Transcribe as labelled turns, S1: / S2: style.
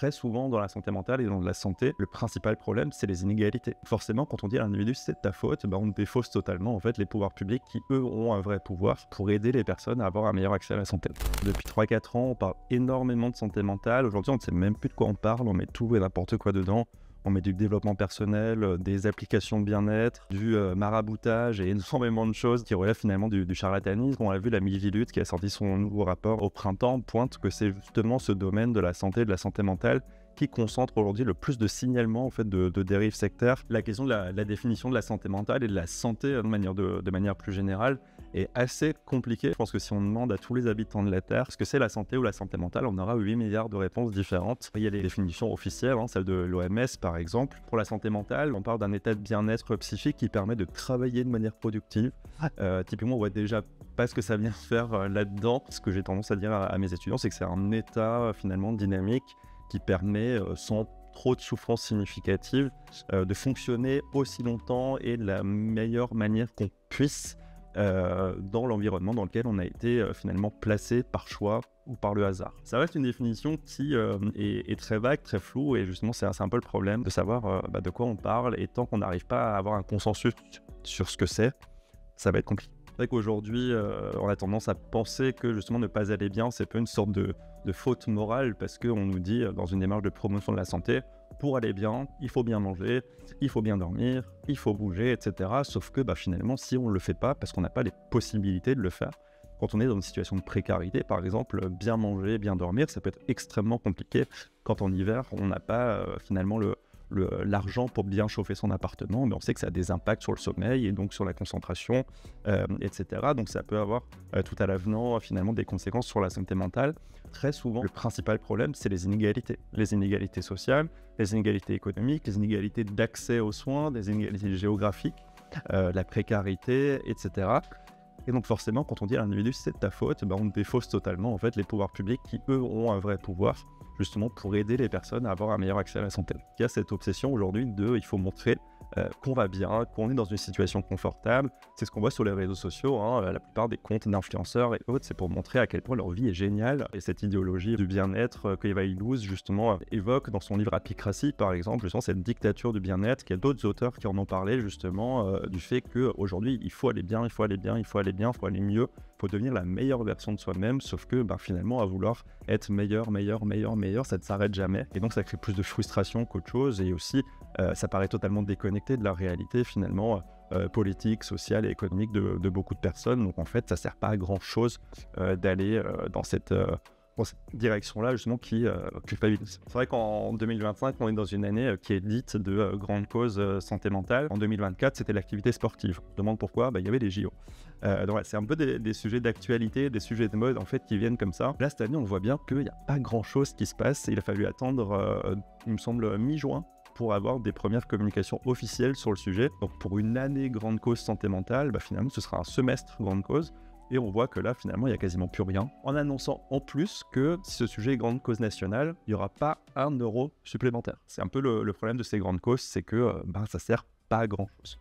S1: Très souvent dans la santé mentale et dans la santé, le principal problème, c'est les inégalités. Forcément, quand on dit à l'individu c'est de ta faute, on défausse totalement en fait les pouvoirs publics qui, eux, ont un vrai pouvoir pour aider les personnes à avoir un meilleur accès à la santé. Depuis 3-4 ans, on parle énormément de santé mentale. Aujourd'hui, on ne sait même plus de quoi on parle, on met tout et n'importe quoi dedans. On met du développement personnel, des applications de bien-être, du maraboutage et énormément de choses qui relèvent finalement du charlatanisme. On a vu la Miviludes qui a sorti son nouveau rapport au printemps pointe que c'est justement ce domaine de la santé mentale qui concentre aujourd'hui le plus de signalements en fait, de dérives sectaires. La question de la définition de la santé mentale et de la santé de manière plus générale est assez compliquée. Je pense que si on demande à tous les habitants de la Terre ce que c'est la santé ou la santé mentale, on aura 8 milliards de réponses différentes. Il y a les définitions officielles, celle de l'OMS par exemple. Pour la santé mentale, on parle d'un état de bien-être psychique qui permet de travailler de manière productive. Typiquement, on voit déjà pas ce que ça vient faire là-dedans. Ce que j'ai tendance à dire à mes étudiants, c'est que c'est un état finalement dynamique qui permet, sans trop de souffrance significative, de fonctionner aussi longtemps et de la meilleure manière qu'on puisse dans l'environnement dans lequel on a été finalement placé par choix ou par le hasard. Ça reste une définition qui est très vague, très floue, et justement c'est un peu le problème de savoir de quoi on parle, et tant qu'on n'arrive pas à avoir un consensus sur ce que c'est, ça va être compliqué. C'est vrai qu'aujourd'hui, on a tendance à penser que justement ne pas aller bien, c'est peu une sorte de faute morale, parce qu'on nous dit dans une démarche de promotion de la santé, pour aller bien, il faut bien manger, il faut bien dormir, il faut bouger, etc. Sauf que finalement, si on ne le fait pas, parce qu'on n'a pas les possibilités de le faire, quand on est dans une situation de précarité, par exemple, bien manger, bien dormir, ça peut être extrêmement compliqué quand en hiver, on n'a pas finalement l'argent pour bien chauffer son appartement, mais on sait que ça a des impacts sur le sommeil et donc sur la concentration, etc. Donc ça peut avoir tout à l'avenant finalement des conséquences sur la santé mentale. Très souvent, le principal problème, c'est les inégalités sociales, les inégalités économiques, les inégalités d'accès aux soins, les inégalités géographiques, la précarité, etc. Et donc forcément, quand on dit à l'individu c'est de ta faute, on défausse totalement en fait les pouvoirs publics qui, eux, ont un vrai pouvoir justement pour aider les personnes à avoir un meilleur accès à la santé. Il y a cette obsession aujourd'hui il faut montrer qu'on va bien, qu'on est dans une situation confortable. C'est ce qu'on voit sur les réseaux sociaux, la plupart des comptes d'influenceurs et autres, c'est pour montrer à quel point leur vie est géniale. Et cette idéologie du bien-être que Eva Illouz justement évoque dans son livre Apicratie par exemple, justement cette dictature du bien-être, qu'il y a d'autres auteurs qui en ont parlé justement du fait qu'aujourd'hui il faut aller bien, il faut aller mieux, il faut devenir la meilleure version de soi-même, sauf que finalement à vouloir être meilleur, ça ne s'arrête jamais. Et donc ça crée plus de frustration qu'autre chose, et aussi ça paraît totalement déconnecté de la réalité finalement politique, sociale et économique de beaucoup de personnes. Donc en fait, ça ne sert pas à grand chose d'aller dans cette direction-là justement qui culpabilise. C'est vrai qu'en 2025, on est dans une année qui est dite de grande cause santé mentale. En 2024, c'était l'activité sportive. On se demande pourquoi, il y avait les JO. Donc c'est un peu des sujets d'actualité, des sujets de mode en fait qui viennent comme ça. Là, cette année, on voit bien qu'il n'y a pas grand-chose qui se passe. Il a fallu attendre, il me semble, mi-juin pour avoir des premières communications officielles sur le sujet. Donc pour une année grande cause santé mentale, finalement ce sera un semestre grande cause, et on voit que là finalement il n'y a quasiment plus rien, en annonçant en plus que si ce sujet est grande cause nationale, il n'y aura pas 1 euro supplémentaire. C'est un peu le problème de ces grandes causes, c'est que ça sert pas à grand chose.